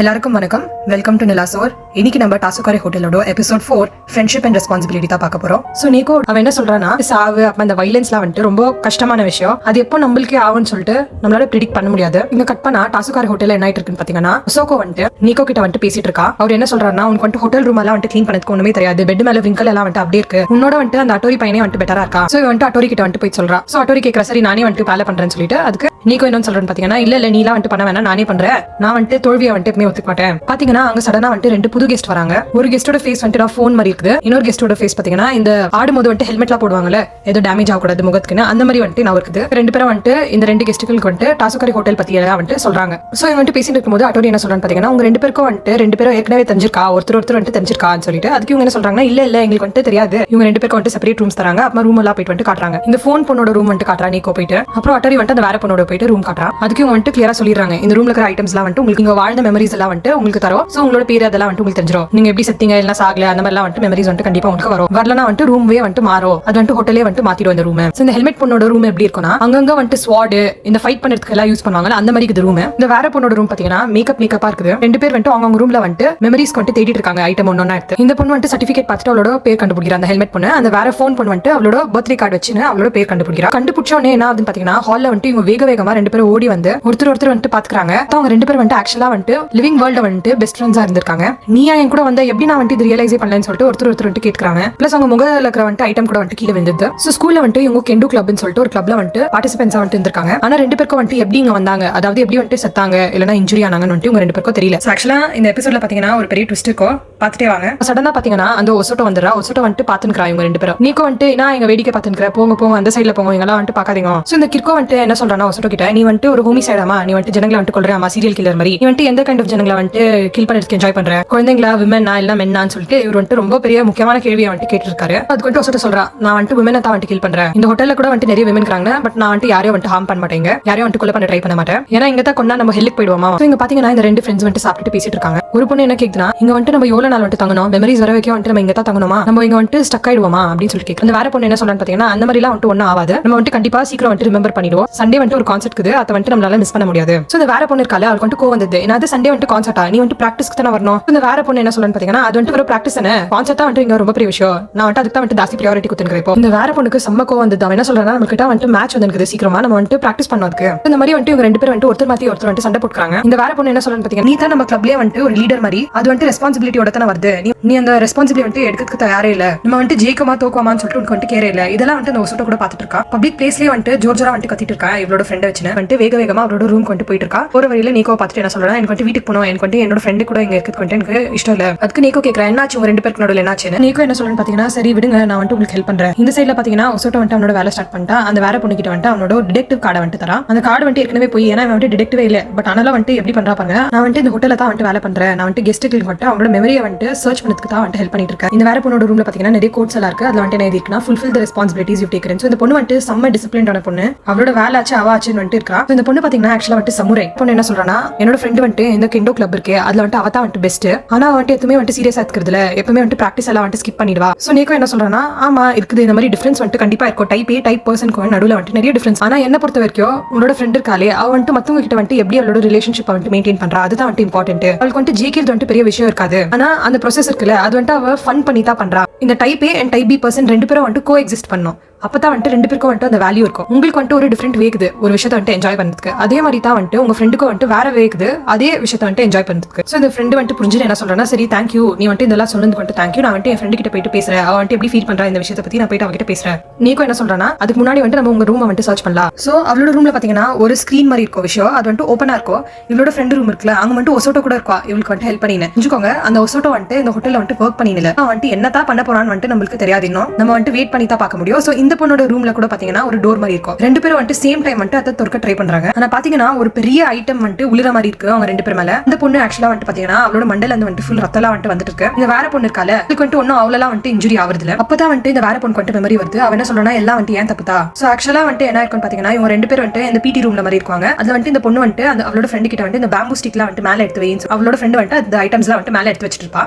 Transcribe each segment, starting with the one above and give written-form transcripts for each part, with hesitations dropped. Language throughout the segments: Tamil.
எல்லாருக்கும் வணக்கம். Welcome to Nilasor. இன்னைக்கு நம்ம டாசுகாரி ஹோட்டலோட எபிசோட் 4 ஃப்ரெண்ட்ஷிப் அண்ட் ரெஸ்பான்சிபிலிட்டி தான் பார்க்க போறோம். சோ நீக்கோ அவன் என்ன சொல்றானா, சாவு அப்ப அந்த வைலன்ஸ்லாம் வந்துட்டு ரொம்ப கஷ்டமான விஷயம், அது எப்போ நம்மளுக்கே ஆகும்னு சொல்லிட்டு நம்மளால ப்ரெடிக்ட் பண்ண முடியாது. இங்க கட் பண்ணா டாசுகாரி ஹோட்டல்ல என்ன ஆயிட்டு இருக்குன்னு பாத்தீங்கன்னா, சோகோ வந்துட்டு நீக்கோ கிட்ட வந்துட்டு பேசிட்டு இருக்கா. அவர் என்ன சொல்றாருன்னா, உனக்கு வந்துட்டு ஹோட்டல் ரூம் எல்லாம் வந்துட்டு க்ளீன் பண்ணதுக்கு ஒண்ணுமே தெரியாது, பெட் மேல விங்கல் எல்லாம் வந்துட்டு அப்படியே இருக்கு, உன்னோட வந்துட்டு அந்த அட்டோரி பையனே வந்துட்டு பெட்டரா இருக்கா. சோ வந்துட்டு அட்டோரி கிட்ட வந்துட்டு போய் சொல்றா. சோ அட்டோரி கேக்குற, சரி நானே வந்துட்டு வேலை பண்றேன்னு சொல்லிட்டு அதுக்கு நீக்கோ என்ன சொல்றேன்னு பாத்தீங்கன்னா, இல்ல நீலாம் வந்துட்டு பண்ண வேணா, நானே பண்றேன், நான் வந்துட்டு தோல்வியை வந்துட்டு எப்பவுமே ஒத்துக்க மாட்டேன். பாத்தீங்கன்னா அங்க சடனா வந்துட்டு 2 புது கெஸ்ட் வராங்க. ஒரு கெஸ்டோட ஃபேஸ் வந்துட்டு ஃபோன் மாதிரி இருக்குது, இன்னொரு கெஸ்டோட ஃபேஸ் பாத்தீங்கன்னா இந்த ஆடும்போது வந்துட்டு ஹெல்மெட்லாம் போடுவாங்கல்ல, ஏதோ டேமேஜ் ஆகக்கூடாது முகத்துக்குன்னு, அந்த மாதிரி வந்துட்டு நான் இருக்குது. 2 பேரும் வந்துட்டு இந்த 2 கெஸ்ட்டுகளுக்கு வந்துட்டு டாசுகாரி ஹோட்டல் பத்தி எல்லாம் வந்துட்டு சொல்றாங்க. சோ இவங்க வந்துட்டு பேசிட்டு இருக்கும்போது அட்டோரி என்ன சொல்றான்னு பாத்தீங்கன்னா, உங்க 2 பேருக்கும் வந்துட்டு 2 பேரும் ஏற்கனவே தெரிஞ்சிருக்கா, ஒருத்தர் வந்துட்டு தெரிஞ்சிருக்கான்னு சொல்லிட்டு அதுக்கு இவங்க என்ன சொல்றாங்கன்னா, இல்ல எங்களுக்கு வந்துட்டு தெரியாது, இவங்க 2 பேருக்கும் வந்துட்டு செப்பரேட் ரூம்ஸ் தராங்க. அப்புறம் ரூம் எல்லாம் போயிட்டு காட்டுறாங்க. இந்த ஃபோன் பொண்ணோட ரூம் வந்துட்டு காட்டுறா நீக்கோ போயிட்டு. அப்புறம் அட்டோரி வந்துட்டு அந்த வேற பொண்ணோட போயிட்டு ரூம் காட்டுறா. அதுக்கு இவங்க வந்துட்டு கிளியரா சொல்லிடுறாங்க, இந்த ரூம்ல இருக்கிற ஐட்டம்ஸ்லாம் வந்துட்டு உங்களுக்கு இங்க வாழ்ந்த மெமரிஸ் எல்லாம் வந்துட்டு உங்களுக்கு தரும். சோ உங்களோட பேர் அதெல்லாம் வந்துட்டு உங்களுக்கு தெரிஞ்சிடும், நீங்க எப்படி செத்தீங்க இல்ல சாகல அந்த மாதிரிலாம் வந்துட்டு மெமரிஸ் வந்துட்டு கண்டிப்பா உங்களுக்கு வரும். வரலனா வந்துட்டு ரூம்வே வந்துட்டு மாறும், அது வந்துட்டு ஹோட்டலே வந்துட்டு மாத்திடும் இந்த ரூம். சோ இந்த ஹெல்மெட் பொண்ணோட ரூம் எப்படி இருக்கும்னா, அங்கங்க வந்துட்டு ஸ்வாட் இந்த ஃபைட் பண்றதுக்கு எல்லாம் யூஸ் பண்ணுவாங்கல, அந்த மாதிரி இது ரூம். இந்த வேற பொண்ணோட ரூம் பாத்தீங்கன்னா மேக்கப்பா இருக்குது. 2 பேர் வந்துட்டு அவங்க ரூம்ல வந்துட்டு மெமரிஸ் வந்துட்டு தேடிட்டு இருக்காங்க, ஐட்டம் ஒண்ணா எடுத்து. இந்த பொண்ணு வந்துட்டு சர்டிபிகேட் பார்த்துட்டு அவளோட பேர் கண்டுபிடிக்கிறா, அந்த ஹெல்மெட் பொண்ணு. அந்த வேற ஃபோன் பொண்ணு வந்துட்டு அவளோட பர்த்டே கார்டு வச்சுன்னு அவளோட பேர் கண்டுபிடிக்கிறா. கண்டுபிடிச்ச உடனே என்ன ஆகுதுன்னு பாத்தீங்கன்னா, ஹால்ல வந்துட்டு இவங்க வேகமா 2 பேரும் ஓடி வந்து ஒருத்தர் வந்துட்டு பாத்துக்கிறாங்க. அவங்க 2 பேரும் வந்துட்டு ஆக்சுவலா வந்துட்டு லிவிங் வேர்ல்ட வந்துட்டு பெஸ்ட் ஃப்ரெண்ட்ஸா இருந்திருக்காங்க. நீயா என் கூட வந்து எப்படி நான் வந்துட்டு இது ரியலைஸ் பண்ணலன்னு சொல்லிட்டு ஒருத்தர் வந்துட்டு கேட்கறாங்க. பிளஸ் அவங்க முகத்துல இருக்கிற வந்துட்டு ஐட்டம் கூட வந்துட்டு கீழே விழுந்தது. சோ ஸ்கூல்ல வந்துட்டு இவங்க கெண்டு கிளப்னு சொல்லிட்டு ஒரு கிளப்ல வந்துட்டு பார்ட்டிசிபென்ட்ஸா வந்துட்டு இருந்திருக்காங்க. ஆனா 2 பேருக்கும் வந்துட்டு எப்படி இங்க வந்தாங்க, அதாவது எப்படி வந்துட்டு செத்தாங்க இல்லனா இன்ஜுரி ஆனாங்கன்னு வந்துட்டு இவங்க 2 பேருக்கும் தெரியல. ஆக்சுவலா இந்த எபிசோட்ல பாத்தீங்கன்னா ஒரு பெரிய ட்விஸ்ட் இருக்கும், பாத்துட்டே வாங்க. சடனா பாத்தீங்கன்னா அந்த ஒசோட்டோ வந்துடுறா. ஒசோட்டோ வந்துட்டு பாத்துக்கிறா இவங்க 2 பேரும். நீக்கோ வந்துட்டு நான் எங்க வேடிக்கை பாத்துக்கிறேன், போங்க அந்த சைட்ல போங்க, எல்லாம் வந்துட்டு பாக்காதீங்க. சோ இந்த கிர்கோ வந்துட்டு என்ன சொல்றானா ஒசோட்டோ கிட்ட, நீ வந்துட்டு ஒரு ஹோமி சைடாமா, நீ வந்துட்டு ஜனங்களை வந்துட்டு கொல்றாமா, சீரியல் கில்லர் மாதிரி, நீ வந்துட்டு எந்த கைண்ட் ஆஃப் ஜனங்களை வந்துட்டு கில் பண்ணிட்டு என்ஜாய் பண்ற, குழந்தைங்களா விமனா இல்ல மென்னான்னு சொல்லிட்டு இவர் வந்துட்டு ரொம்ப பெரிய முக்கியமான கேள்வியை வந்துட்டு கேட்டிருக்காரு. அதுக்கு வந்துட்டு ஒசோட்டோ சொல்றா, நான் வந்துட்டு விமனை தான் வந்துட்டு கில் பண்றேன், இந்த ஹோட்டல்ல கூட வந்துட்டு நிறைய விமன் இருக்காங்க, பட் நான் வந்துட்டு யாரையும் வந்துட்டு ஹார்ம் பண்ண மாட்டேங்க, யாரையும் வந்துட்டு கொலை பண்ண ட்ரை பண்ண மாட்டேன், ஏன்னா இங்க தான் கொண்டா நம்ம ஹெல்லுக்கு போயிடுவோமா. இங்க பாத்தீங்கன்னா இந்த 2 ஃப்ரெண்ட்ஸ் வந்துட்டு சாப்பிட்டு பேசிட்டு இருக்காங்க. ஒரு பொண்ணு என்ன கேக்குதுன்னா, இங்க வந்துட்டு நம்ம எவ்வளவு நாள் வந்துட்டு தங்கணும், மெமரிஸ் வர வைக்க வந்துட்டு நம்ம இங்க தான் தங்கணுமா, நம்ம இங்க வந்துட்டு ஸ்டக் ஆயிடுவோமா அப்படின்னு சொல்லிட்டு கேக்குது. அந்த வேற பொண்ணு என்ன சொல்றான்னு பாத்தீங்கன்னா, அந்த மாதிரி எல்லாம் வந்துட்டு ஒன்னும் ஆகாது, நம்ம வந்துட்டு கண்டிப்பா சீக்கிரம் வந்துட்டு ரிமெம்பர் பண்ணிடுவோம், சண்டே வந்துட்டு ஒரு கான்செர்ட் இருக்குது, அதை வந்துட்டு நம்மளால மிஸ் பண்ண முடியாது. சோ இந்த வேற பொண்ணு இருக்கால, அவளுக்கு வந்துட்டு கோவம் வந்தது, ஏன்னா சண்டே வந்துட்டு கான்செர்ட்டா, நீ வந்துட்டு பிராக்டிஸ்க்கு தானே வரணும். இந்த வேற பொண்ணு என்ன சொல்றான்னு பாத்தீங்கன்னா, அது வந்துட்டு ஒரு பிராக்டிஸ் தானே, கான்செர்ட்டா வந்துட்டு இங்க ரொம்ப பெரிய விஷயம், நான் வந்துட்டு அதுக்கு தான் வந்துட்டு ஜாஸ்தி ப்ரையாரிட்டி கொடுத்துருக்கேன். இப்போ இந்த வேற பொண்ணுக்கு செம்ம கோவம் வந்தது. அவன் என்ன சொல்றானா, நம்ம கிட்ட வந்துட்டு மேட்ச் வந்து சீக்கிரமா நம்ம வந்துட்டு பிராக்டிஸ் பண்ணதுக்கு, இந்த மாதிரி வந்துட்டு இவங்க 2 பேரும் வந்துட்டு ஒருத்தர் மாத்தி ஒருத்தர் வந்துட்டு சண்டை போட்டுறாங்க. இந்த வேற பொண்ணு என்ன சொல்றான்னு பாத்தீங்கன்னா, நீ தான் நம்ம கிளப்லயே வந்துட்டு ஒரு லீடர் மாதிரி, அது வந்துட்டு ரெஸ்பான்சிபிலிட்டியோட தானே வருது, நீ அந்த ரெஸ்பான்சிபிலிட்டி வந்துட்டு எடுக்கிறதுக்கு தயாரே இல்ல, நம்ம வந்துட்டு ஜெயிக்கமா தோக்கமான்னு சொல்லிட்டு உனக்கு வந்துட்டு கேரே இல்ல. இதெல்லாம் வந்துட்டு அந்த ஒசோட்டோ கூட பாத்துட்டு இருக்கா. பப்ளிக் பிளேஸ்லயே வந்துட்டு ஜோர்ஜரா வந்துட்டு கத்திட்டு இருக்கா இவளோட ஃப்ரெண்ட் வச்சுன்னு வந்துட்டு வேகமா அவரோட ரூம்க்கு வந்துட்டு போயிட்டு இருக்கா. ஒரு வழியில நீக்கோ பாத்துட்டு என்ன சொல்றா, எனக்கு வந்துட்டு வீட்டுக்கு போகணும், எனக்கு வந்துட்டு என்னோட ஃப்ரெண்டு கூட இங்க இருக்கிறது வந்துட்டு எனக்கு இஷ்டம் இல்ல. அதுக்கு நீக்கோ கேக்குறா, என்னாச்சு உங்க 2 பேருக்கு நடுவில் என்னாச்சு. நீக்கோ என்ன சொல்றேன்னு பாத்தீங்கன்னா, சரி விடுங்க, நான் வந்துட்டு உங்களுக்கு ஹெல்ப் பண்றேன். இந்த சைட்ல பாத்தீங்கன்னா ஒசோட்டோ வந்துட்டு அவனோட வேலை ஸ்டார்ட் பண்ணிட்டா. அந்த வேற பொண்ணு கிட்ட வந்துட்டு அவனோட டிடெக்டிவ் கார்டை வந்துட்டு தரா. அந்த கார்டு வந்துட்டு ஏற்கனவே போய், ஏன்னா வந்துட்டு டிடெக்டிவே இல்ல, பட் ஆனாலும் வந்துட்டு எப்படி பண்றா பாருங்க, நான் வந்துட்டு இந்த ஹோட்டல்ல தான் வந்துட்டு வேலை பண்றேன், நான் வந்துட்டு கெஸ்ட்டுக்கு வந்துட்டு அவங்களோட மெமரியை வந்துட்டு சர்ச் பண்ணதுக்கு தான் வந்துட்டு ஹெல்ப் பண்ணிட்டு இருக்கேன். இந்த வேற பொண்ணோட ரூம்ல பாத்தீங்கன்னா நிறைய கோட்ஸ் எல்லாம் இருக்கு, அதுல வந்துட்டு என்ன இருக்குன்னா, fulfil the responsibilities you taken. So இந்த பொண்ணு வந்துட்டு செம்ம டிசிப்ளின்டான பொண்ணு, அவளோட வேலை ஆச்சு அவ ஆச்சுன்னு வந்துட்டு இருக்கா. இந்த பொண்ணு பாத்தீங்கன்னா ஆக்சுவலா வந்துட்டு சமுரை பொண்ணு. என்ன சொல்றானா, என்னோட ஃப்ரெண்ட் வந்துட்டு இந்த கெண்டோ கிளப் இருக்கு, அதுல வந்துட்டு அவ தான் வந்துட்டு பெஸ்ட், ஆனா வந்துட்டு எப்பவுமே வந்துட்டு சீரியஸா இருக்கிறதுல, எப்பவுமே வந்துட்டு பிராக்டிஸ் எல்லாம் வந்துட்டு ஸ்கிப் பண்ணிடுவா. சோ நீக்கோ என்ன சொல்றானா, ஆமா இருக்குது, இந்த மாதிரி டிஃபரன்ஸ் வந்துட்டு கண்டிப்பா இருக்கும், டைப் ஏ டைப் பர்சனுக்கு நடுவுல வந்துட்டு நிறைய டிஃபரன்ஸ். ஆனா என்ன பொறுத்த வரைக்கும் உங்களோட ஃப்ரெண்ட் இருக்காலே, அவ வந்துட்டு மத்தவங்க கிட்ட வந்துட்டு எப்படி அவளோட ரிலேஷன்ஷிப் வந்துட்டு மெயின்டைன் பண்றா, அதுதான் வந்துட்டு இம்பார்ட்டன்ட். அவளுக்கு வந்துட்டு ஜெயிக்கிறது வந்துட்டு பெரிய விஷயம் இருக்காது, ஆனா அந்த ப்ராசஸ் இருக்குல்ல, அது வந்துட்டு அவ ஃபன் பண்ணி தான் பண்றா. இந்த type A and type B person 2 பேரும் வந்துட்டு கோ எக்ஸிஸ்ட் பண்ணும், அப்பதான் வந்துட்டு 2 பேருக்கும் வந்துட்டு அந்த வேல்யூ இருக்கும். உங்களுக்கு வந்துட்டு ஒரு டிஃபரெண்ட் வேக்குது ஒரு விஷயத்தை வந்துட்டு என்ஜாய் பண்ணுறதுக்கு, அதே மாதிரி தான் வந்துட்டு உங்க ஃப்ரெண்டுக்கும் வந்துட்டு வேற வேக்குது அதே விஷயத்தை வந்துட்டு என்ஜாய் பண்ணுறதுக்கு. ஸோ இந்த ஃப்ரெண்டு வந்துட்டு புரிஞ்சுட்டு என்ன சொல்றேன்னா, சரி தேங்க்யூ, நீ வந்துட்டு இதெல்லாம் சொல்லுறது வந்துட்டு தேங்க்யூ, நான் வந்துட்டு என் ஃப்ரெண்டு கிட்ட போயிட்டு பேசுறேன், அவன் வந்துட்டு எப்படி ஃபீல் பண்றா இந்த விஷயத்தை பத்தி நான் போயிட்டு அவகிட்ட பேசுறேன். நீக்கும் என்ன சொல்றானா, அதுக்கு முன்னாடி வந்துட்டு நம்ம உங்க ரூமை வந்துட்டு சர்ச் பண்ணலாம். ஸோ அவளோட ரூம்ல பாத்தீங்கன்னா ஒரு ஸ்கிரீன் மாதிரி இருக்கும் விஷயம், அது வந்துட்டு ஓப்பனா இருக்கும். இவளோட ஃப்ரெண்டு ரூம் இருக்குல்ல, அங்க வந்துட்டு ஒசோட்டோ கூட இருக்கா, இவளுக்கு வந்துட்டு ஹெல்ப் பண்ணினேன் செஞ்சுக்கோங்க. அந்த ஒசோட்டோ வந்துட்டு இந்த ஹோட்டல்ல வந்துட்டு ஒர்க் பண்ணினல, அவன் வந்துட்டு என்னதான் பண்ண போறான்னு வந்துட்டு நம்மளுக்கு தெரியாது, இன்னும் நம்ம வந்துட்டு வெயிட் பண்ணி தான் பார்க்க முடியும். ஸோ இந்த பொண்ணோட ரூம்ல கூட பாத்தீங்கன்னா ஒரு டோர் மாதிரி இருக்கும். 2 பேரும் வந்துட்டு சேம் டைம் வந்துட்டு அதை திறக்க ட்ரை பண்றாங்க. ஆனா பாத்தீங்கன்னா ஒரு பெரிய ஐட்டம் வந்துட்டு உளிர மாதிரி இருக்கு அவங்க 2 பேர் மேல. இந்த பொண்ணு ஆக்சுவலா வந்துட்டு பாத்தீங்கன்னா அவளோட மண்டல இருந்து வந்துட்டு ஃபுல் ரத்தலாம் வந்துட்டு இருக்கு. இந்த வேற பொண்ணு இருக்கால, இதுக்கு வந்துட்டு ஒன்னும் அவ்வளவு வந்துட்டு இன்ஜுரி ஆகுறது இல்ல. அப்பதான் வந்துட்டு இந்த வேற பொண்ணு வந்துட்டு மெமரி வருது. அவ என்ன சொல்றா, எல்லாம் வந்துட்டு ஏன் தப்புதா. சோ ஆக்சுவலா வந்துட்டு என்ன இருக்குன்னு பாத்தீங்கன்னா, இவங்க 2 பேர் வந்துட்டு இந்த பிடி ரூம்ல மாதிரி இருக்காங்க. அதுல வந்துட்டு இந்த பொண்ணு வந்துட்டு அந்த அவளோட ஃப்ரெண்டு கிட்ட வந்துட்டு இந்த பேம்பு ஸ்டிக்லாம் வந்துட்டு மேல எடுத்து வைன்னு, அவளோட ஃப்ரெண்டு வந்துட்டு அந்த ஐட்டம்ஸ்லாம் வந்துட்டு மேல எடுத்து வச்சிட்டு இருப்பா.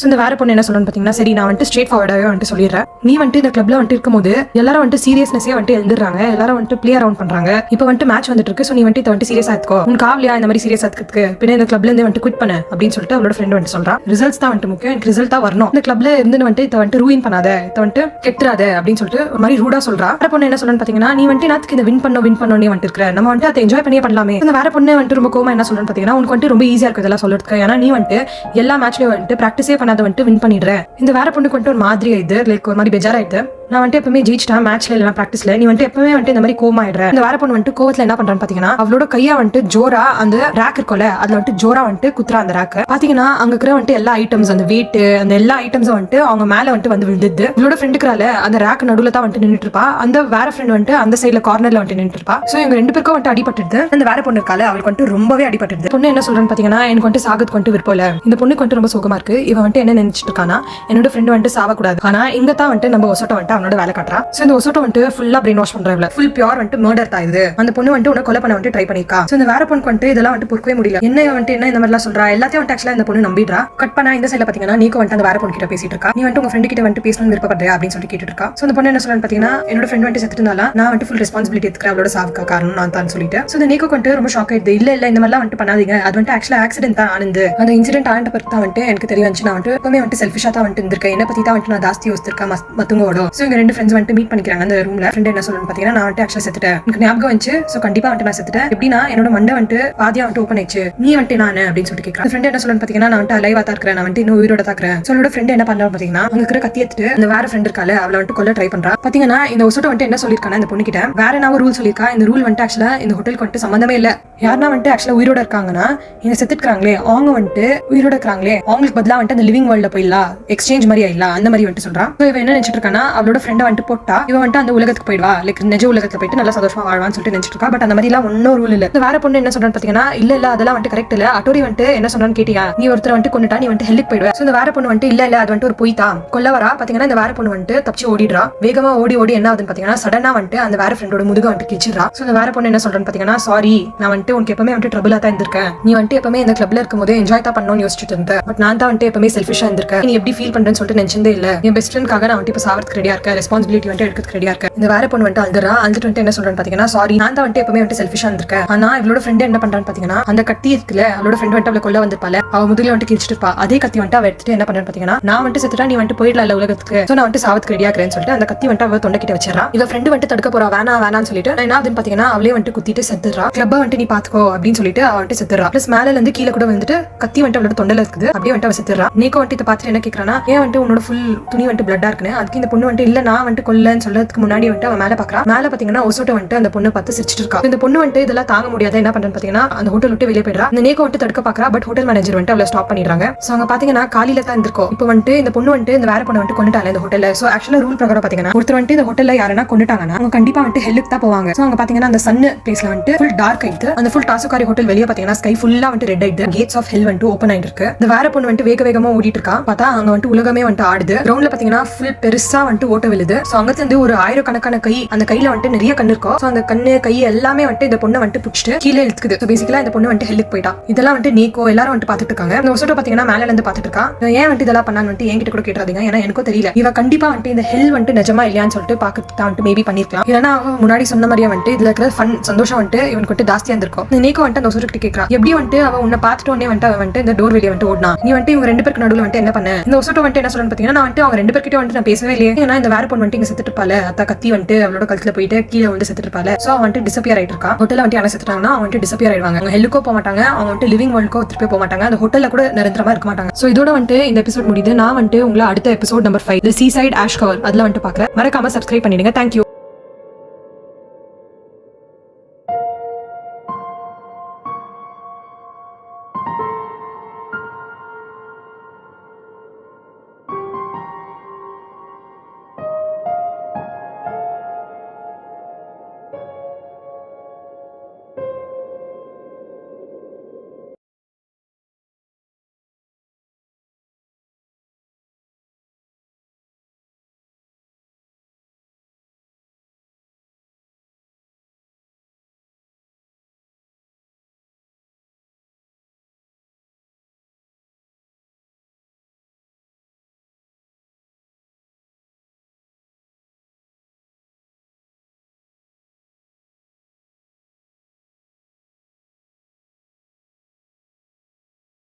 ஸோ இந்த வேற பொண்ணு என்ன சொல்லணும்னு பார்த்தீங்கன்னா, சரி நான் வந்துட்டு ஸ்ட்ரெயிட் ஃபார்வர்டாகவே வந்துட்டு சொல்லிடுறேன். நீ வந்துட்டு இந்த கிளப்ல வந்துட்டு இருக்கும்போது எல்லாரும் வந்துட்டு சீரியஸ்னஸே வந்துட்டு எழுந்துறாங்க, எல்லாரும் வந்துட்டு பிளே அரவுண்ட் பண்றாங்க. இப்போ வந்துட்டு மேட்ச் வந்துட்டு இருக்கு. ஸோ நீ வந்துட்டு இதை வந்துட்டு சீரியஸா எடுத்துக்கோ, உனக்கு ஆவலியா இந்த மாதிரி சீரியஸா எடுத்துக்கு, பின்ன இந்த கிளப்ல இருந்து வந்துட்டு குவிட் பண்ண அப்படின்னு சொல்லிட்டு அவளோட ஃப்ரெண்ட் வந்துட்டு சொல்றான். ரிசல்ட்ஸ் தான் வந்துட்டு முக்கியம், எனக்கு ரிசல்ட் தான் வரணும், இந்த கிளப்ல இருந்து வந்துட்டு இதை வந்துட்டு ரூயின் பண்ணாத, இதை வந்துட்டு கெட்டுறாத அப்படின்னு சொல்லிட்டு ஒரு மாதிரி ரூடா சொல்றா. வேற பொண்ணு என்ன சொல்லணும்னு பார்த்தீங்கன்னா, நீ வந்துட்டு நாத்துக்கு இந்த வின் பண்ணணும் நீ வந்துட்டு இருக்கிற, நம்ம வந்துட்டு அதை என்ஜாய் பண்ணியே பண்ணலாமே. இந்த வேற பொண்ணு வந்துட்டு ரொம்ப கோமா என்ன சொல்லணும்னு பார்த்தீங்கன்னா, உனக்கு வந்துட்டு ரொம்ப ஈஸியா இருக்கு இதெல்லாம் சொல்றதுக்கு, ஏன்னா நீ வந்துட்டு எல்லா மேட்ச்லயும் வந்துட்டு பிராக்டிஸே பண்ணாத வந்துட்டு வின் பண்ணிடுற. இந்த வேற பொண்ணுக்கு வந்துட்டு ஒரு மாதிரி ஆயிடுது, லைக் ஒரு மாதிரி பெஜாராயிடுது. நான் வந்துட்டு எப்பவுமே ஜெயிச்சிட்டேன் மேட்ச்ல இல்ல பிராக்டிஸ்ல, நீ வந்துட்டு எப்பவுமே வந்துட்டு இந்த மாதிரி கோமா ஆயிடுற. இந்த வேற பொண்ணு வந்துட்டு கோவத்துல என்ன பண்றான்னு பாத்தீங்கன்னா, அவளோட கையா வந்துட்டு ஜோரா அந்த ரேக் இருக்கும்ல அதுல வந்துட்டு ஜோரா வந்துட்டு குத்துறா. அந்த ரேக் பாத்தீங்கன்னா அங்க இருக்கிற வந்துட்டு எல்லா ஐட்டம்ஸ், அந்த வெயிட், அந்த எல்லா ஐட்டம்ஸும் வந்துட்டு அவங்க மேல வந்துட்டு வந்து விழுந்துது. இவளோட ஃப்ரெண்டுக்குறால அந்த ரேக் நடுவுல தான் வந்துட்டு நின்றுட்டு இருப்பா, அந்த வேற ஃப்ரெண்ட் வந்துட்டு அந்த சைட்ல கார்னர்ல வந்துட்டு நின்றுட்டு இருப்பா. சோ இவங்க ரெண்டு பேருக்கும் வந்துட்டு அடிபட்டுது. அந்த வேற பொண்ணு இருக்கால அவளுக்கு வந்துட்டு ரொம்பவே அடிபட்டுது. பொண்ணு என்ன சொல்றேன்னு பாத்தீங்கன்னா, எனக்கு வந்துட்டு சாகத்துக்கு வந்துட்டு விருப்பம் இல்ல, இந்த பொண்ணுக்கு வந்துட்டு ரொம்ப சோகமா இருக்கு. இவன் வந்துட்டு என்ன நினைச்சிட்டு இருக்கானா, என்னோட ஃப்ரெண்ட் வந்துட்டு சாவக்கூடாது, ஆனா இங்க தான் வந்துட்டு நம்ம ஒசோட்டோ வந்துட்டு அவனோட வேலை காட்டுறா. சோ இந்த ஒசோட்டோ வந்துட்டு ஃபுல்லா பிரெயின் வாஷ் பண்றா, ஃபுல் பியூர் வந்துட்டு மர்டர் தான் இது. அந்த பொண்ணு வந்துட்டு உன்னை கொலை பண்ண வந்துட்டு ட்ரை பண்ணிருக்கா. சோ இந்த வேற பொண்ணுக்கு வந்துட்டு இதெல்லாம் வந்துட்டு பொறுக்கவே முடியல, என்ன வந்துட்டு என்ன இந்த மாதிரி எல்லாம் சொல்றா, எல்லாத்தையும் வந்துட்டு ஆக்சுவலா இந்த பொண்ணு நம்பிடுறா. கட் பண்ணா இந்த சைட்ல பாத்தீங்கன்னா நீக்கு வந்துட்டு அந்த வேற பொண்ணு கிட்ட பேசிட்டு இருக்கா, நீ வந்துட்டு உங்க ஃப்ரெண்ட் கிட்ட வந்துட்டு பேசணும்னு விருப்பப்படுறியா அப்படின்னு சொல்லிட்டு கேட்டுட்டு இருக்கா. சோ இந்த பொண்ணு என்ன சொல்றான்னு பாத்தீங்கன்னா, என்னோட ஃப்ரெண்ட் வந்துட்டு செத்துட்டால, நான் வந்துட்டு ஃபுல் ரெஸ்பான்சிபிலிட்டி எடுத்துக்கிறேன், அவளோட சாவுக்கு காரணம் நான் தான் சொல்லிட்டு. சோ இந்த நீக்கு வந்துட்டு ரொம்ப ஷாக் ஆயிடுது, இல்ல இந்த மாதிரிலாம் வந்துட்டு பண்ணாதீங்க, அது வந்துட்டு ஆக்சுவலா ஆக்சிடென்ட் தான் ஆனது, அந்த இன்சிடென்ட் ஆன பிறகு தான் வந்துட்டு எனக்கு தெரிய வந்துச்சு, நான் வந்துட்டு எப்பவுமே வந்துட்டு செல்ஃபிஷா தான் வந்துட்டு இருந்திருக்கேன், என்ன பத்தி தான் வந்துட்டு நான் ஜாஸ்தி யோசிச்சிருக்கேன் மத்தவங்களோட. சோ இங்க ரெண்டு ஃப்ரெண்ட்ஸ் வந்துட்டு மீட் பண்ணிக்கிறாங்க அந்த ரூம்ல. ஃப்ரெண்ட் என்ன சொல்லணும்னு பாத்தீங்கன்னா, நான் வந்துட்டு ஆக்சுவலா செத்துட்டேன், எனக்கு ஞாபகம் வந்துச்சு, சோ கண்டிப்பா வந்துட்டு நான் செத்துட்டேன், எப்படின்னா என்னோட மண்டை வந்துட்டு பாதியா வந்துட்டு ஓப்பன் ஆயிடுச்சு, நீ வந்துட்டு நான் அப்படின்னு சொல்லிட்டு கேட்கறேன். ஃப்ரெண்ட் என்ன சொல்லணும்னு பாத்தீங்கன்னா, நான் வந்துட்டு லைவா தான் இருக்கிறேன், நான் வந்துட்டு இன்னும் உயிரோட தாக்குறேன். சோ என்னோட ஃப்ரெண்ட் என்ன பண்றான்னு பாத்தீங்கன்னா, அங்க இருக்கிற கத்தி எடுத்துட்டு அந்த வேற ஃப்ரெண்ட் இருக்கால அவளை வந்துட்டு கொல்ல ட்ரை பண்றா. பாத்தீங்கன்னா இந்த ஒசோட்டோ வந்துட்டு என்ன சொல்லிருக்கானா இந்த பொண்ணு கிட்ட, வேற நான் ரூல் சொல்லிருக்கா, இந்த ரூல் வந்துட்டு ஆக்சுவலா இந்த ஹோட்டலுக்கு வந்துட்டு சம்பந்தமே இல்ல, யாருன்னா வந்துட்டு ஆக்சுவலா உயிரோட இருக்காங்கன்னா இங்க செத்துக்கிறாங்களே அவங்க வந்துட்டு உயிரோட இருக்காங்களே அவங்களுக்கு பதிலா வந்துட்டு அந்த லிவிங் வேர்ல்ட்ல போயிடலாம், எக்ஸ்சேஞ்ச் மாதிரி ஆயிடலாம் அந்த மாதிரி வந்துட்டு சொல்றான். இவன் என்ன நினைச்சிட்டு இருக்கானா, அவளோட ஃப்ரெண்டை வந்துட்டு போட்டா இவன் வந்துட்டு அந்த உலகத்துக்கு போயிடுவா, லைக் நிஜ உலகத்துல போயிட்டு நல்லா சந்தோஷமா வாழ்வான்னு சொல்லிட்டு நினைச்சிட்டு இருக்கா. பட் அந்த மாதிரி எல்லாம் ஒன்னும் ரூல் இல்ல. வேற பொண்ணு என்ன சொல்றான்னு பாத்தீங்கன்னா, இல்ல அதெல்லாம் வந்துட்டு கரெக்ட் இல்ல, அட்டோரி வந்துட்டு என்ன சொல்றான்னு கேட்டியா, நீ ஒருத்தர் வந்துட்டு கொண்டுட்டா நீ வந்துட்டு ஹெல்லுக்கு போயிடுவ. இந்த வேற பொண்ணு வந்துட்டு இல்ல அது வந்துட்டு ஒரு பொய் தான், கொல்ல வரா. பாத்தீங்கன்னா இந்த வேற பொண்ணு வந்துட்டு தப்பிச்சு ஓடிடுறா. வேகமா ஓடி என்ன ஆகுதுன்னு பாத்தீங்கன்னா, சடனா வந்துட்டு அந்த வேற ஃப்ரெண்டோட முதுக வந்துட்டு கிச்சிடுறா. சோ இந்த வேற பொண்ணு என்ன சொல்றான்னு பாத்தீங்கன்னா, சாரி நான் வந்துட்டு உனக்கு எப்பவுமே வந்துட்டு ட்ரபிளா தான் இருந்திருக்கேன், நீ வந்துட்டு எப்பவுமே இந்த கிளப்ல இருக்கும்போது என்ஜாய் தான் பண்ணணும்னு யோசிச்சுட்டு இருந்தேன், பட் நான் தான் வந்துட்டு எப்பவுமே செல்ஃபிஷா இருந்திருக்கேன், நீ எப்படி ஃபீல் பண்றேன்னு சொல்லிட்டு நினைச்சதே இல்ல, என் பெஸ்ட் ஃப்ரெண்ட்காக நான் வந்துட்டு இப்ப சாவறதுக்கு ரெடியா இருக்கேன், ரெஸ்பான்சிபிலிட்டி வந்துட்டு எடுக்கிறதுக்கு ரெடியா இருக்கேன். இந்த வேற பொண்ணு வந்துட்டு அழுதுறா. அழுதுட்டு வந்துட்டு என்ன சொல்றான்னு பாத்தீங்கன்னா, சாரி நான் தான் வந்துட்டு எப்பவுமே வந்துட்டு செல்ஃபிஷா இருந்திருக்கேன், ஆனா இவளோட ஃப்ரெண்ட் என்ன பண்றான்னு பாத்தீங்கன்னா, அந்த கத்தி இருக்குல அவளோட ஃப்ரெண்ட் வந்துட்டு அவளை கொல்ல வந்திருப்பால, அவ முதுகுல வந்துட்டு கிழிச்சிட்டு இருப்பா, அதே கத்தி வந்துட்டு அவ எடுத்துட்டு என்ன பண்றான்னு பாத்தீங்கன்னா, நான் வந்துட்டு செத்துட்டா நீ வந்துட்டு போயிடல உலகத்துக்கு, சோ நான் வந்துட்டு சாவத்துக்கு ரெடியா இருக்கிறேன்னு சொல்லிட்டு அந்த கத்தி வந்துட்டு அவ தொண்டை கிட்ட வச்சிடறா. இவ ஃப்ரெண்ட் வந்துட்டு தடுக்க போறா, வேணான்னு சொல்லிட்டு என்ன ஆகுதுன்னு பாத்தீங்கன்னா, அவளே வந்துட்டு குத்திட்டு செத்துறா. கிளப்ப வந்துட்டு நீ பாத்துக்கோ அப்படின்னு சொல்லிட்டு அவ வந்துட்டு செத்துறா. பிளஸ் மேல இருந்து கீழே கூட வந்துட்டு கத்தி வந்துட்டு அவளோட தொண்டல இருக்குது, அப்படியே வந்துட்டு அவ செத்துறா. நீக்கோ வந்துட்டு இதை பார்த்துட்டு என்ன கேட்கறானா, ஏன் வந்துட்டு உன்னோட ஃபுல் துணி வந்துட்டு பிளட்டா இருக்குன்னு. அதுக்கு இந்த பொண்ணு வந்துட்டு இல்ல நான் வந்துட்டு கொல்லன்னு சொல்றதுக்கு முன்னாடி வந்துட்டு அவன் மேல பாக்குறா. மேல பாத்தீங்கன்னா ஒசோட்டோ வந்துட்டு அந்த பொண்ணு பார்த்து சிரிச்சிட்டு இருக்கா. இந்த பொண்ணு வந்துட்டு இதெல்லாம் தாங்க முடியாத என்ன பண்றேன்னு பாத்தீங்கன்னா, அந்த ஹோட்டல் விட்டு வெளியே போயிடுறா. இந்த நேக்கோ வந்துட்டு தடுக்க பாக்குறா, பட் ஹோட்டல் மேனேஜர் வந்துட்டு அவளை ஸ்டாப் பண்ணிடுறாங்க. சோ அங்க பாத்தீங்கன்னா காலையில தான் இருந்திருக்கும். இப்போ வந்துட்டு இந்த பொண்ணு வந்துட்டு இந்த வேற பொண்ணு வந்துட்டு கொண்டுட்டாங்க இந்த ஹோட்டல்ல. சோ ஆக்சுவலா ரூல் பிரகாரம் பாத்தீங்கன்னா, ஒருத்தர் வந்துட்டு இந்த ஹோட்டல்ல யாரனா கொண்டுட்டாங்கன்னா அவங்க கண்டிப்பா வந்துட்டு ஹெல்லுக்கு தான் போவாங்க. சோ அங்க பாத்தீங்கன்னா அந்த சன் பிளேஸ்ல வந்துட்டு ஃபுல் டார்க் ஆயிடுது. அந்த ஃபுல் டாசுகாரி ஹோட்டல் வெளியே பாத்தீங்கன்னா ஸ்கை ஃபுல்லா வந்துட்டு ரெட் ஆயிடுது. கேட்ஸ் ஆஃப் ஹெல் வந்துட்டு ஓபன் ஆயிட்டு இருக்கு. இந்த வேற பொண்ணு வந்துட்டு வேகமா ஓடிட்டு இருக்கா. பார்த்தா அங்க வந்துட்டு உலகமே வந்துட்டு ஆடுது. கிரவுண்ட்ல பாத்தீங்கன்னா ஃபுல் பெருசா வந்துட்டு ஓட்ட விழுது. சோ அங்க இருந்து ஒரு ஆயிரக்கணக்கான கை, அந்த கையில வந்துட்டு நிறைய கண்ணு இருக்கும். சோ அந்த கண்ணு கை எல்லாமே வந்துட்டு இந்த பொண்ணை வந்துட்டு பிடிச்சிட்டு கீழே இழுத்துக்குது. சோ பேசிக்கலா இந்த பொண்ணு வந்துட்டு ஹெல்லுக்கு போயிட்டா. இதெல்லாம் வந்துட்டு நீக்கோ எல்லாரும் வந்துட்டு பாத்துட்டு இருக்காங்க. இந்த ஒசோட்டோ பாத்தீங்கன்னா மேல இருந்து பாத்துட்டு இருக்கா. ஏன் வந்துட்டு இதெல்லாம் பண்ணான்னு வந்துட்டு என்கிட்ட கூட கேட்றாதீங்க, ஏன்னா எனக்கும் தெரியல. இவ கண்டிப்பா வந்துட்டு இந்த ஹெல் வந்துட்டு நிஜமா இல்லையான்னு சொல்லிட்டு பாக்கிறதுக்கு தான் வந்துட்டு மேபி பண்ணிருக்கலாம். இல்லைன்னா அவன் முன்னாடி சொன்ன மாதிரியே வந்துட்டு இதுல இருக்கிற ஃபன் சந்தோஷம் வந்துட்டு இவனுக்கு வந்துட்டு ஜாஸ்தியா இருந்திருக்கும். இந்த நீக்கோ வந்துட்டு அந்த ஒசோட்டோ கிட்ட கேட்கறா, எப்படி வந்துட்டு அவ உன்னை பார்த்துட்டு உடனே வந்துட்டு அவன் வந்துட்டு இந்த டோர் வெளியே வந்துட்டு ஓடினா, நீ வந்துட்டு இவங்க ரெண்டு பேருக்கு நடுவில் வந்துட்டு என்ன பண்ண. இந்த ஒசோட்டோ வந்துட்டு என்ன சொல்லணும்னு பாத்தீங்கன்னா, நான் வந்துட்டு அவங்க ரெண்டு பேர்கிட்ட வந்துட்டு நான் பேசவே இல்லையே, ஏன்னா இந்த வேற பொண்ணு வந்துட்டு இங்க செத்துட்டு இருப்பால, அத்தா கத்தி வந்துட்டு அவளோட கழுத்துல போயிட்டு கீழே வந்து செத்துட்டு இருப்பால. சோ அவன் வந்துட்டு டிசப்பியர் ஆயிட்டு இருக்கா. ஹோட்டல்ல வந்துட்டு யாரும் செத்துட்டாங்கன்னா அவங்க வந்துட்டு டிசப்பியர் ஆயிடுவாங்க. அவங்க ஹெல்லுக்கோ போக மாட்டாங்க, அவங்க வந்துட்டு லிவிங் வேர்ல்டுக்கோ திருப்பி போக மாட்டாங்க, அந்த ஹோட்டல்ல கூட நிரந்தரமா இருக்க மாட்டாங்க. சோ இதோட வந்துட்டு இந்த எபிசோட் முடியுது. நான் வந்துட்டு உங்களை அடுத்த எபிசோட் நம்பர் 5 தி சீசைட் ஆஷ் கவர் அதுல வந்துட்டு பாக்குறேன். மறக்காம சப்ஸ்கிரைப் பண்ணிடுங்க. தேங்க்யூ.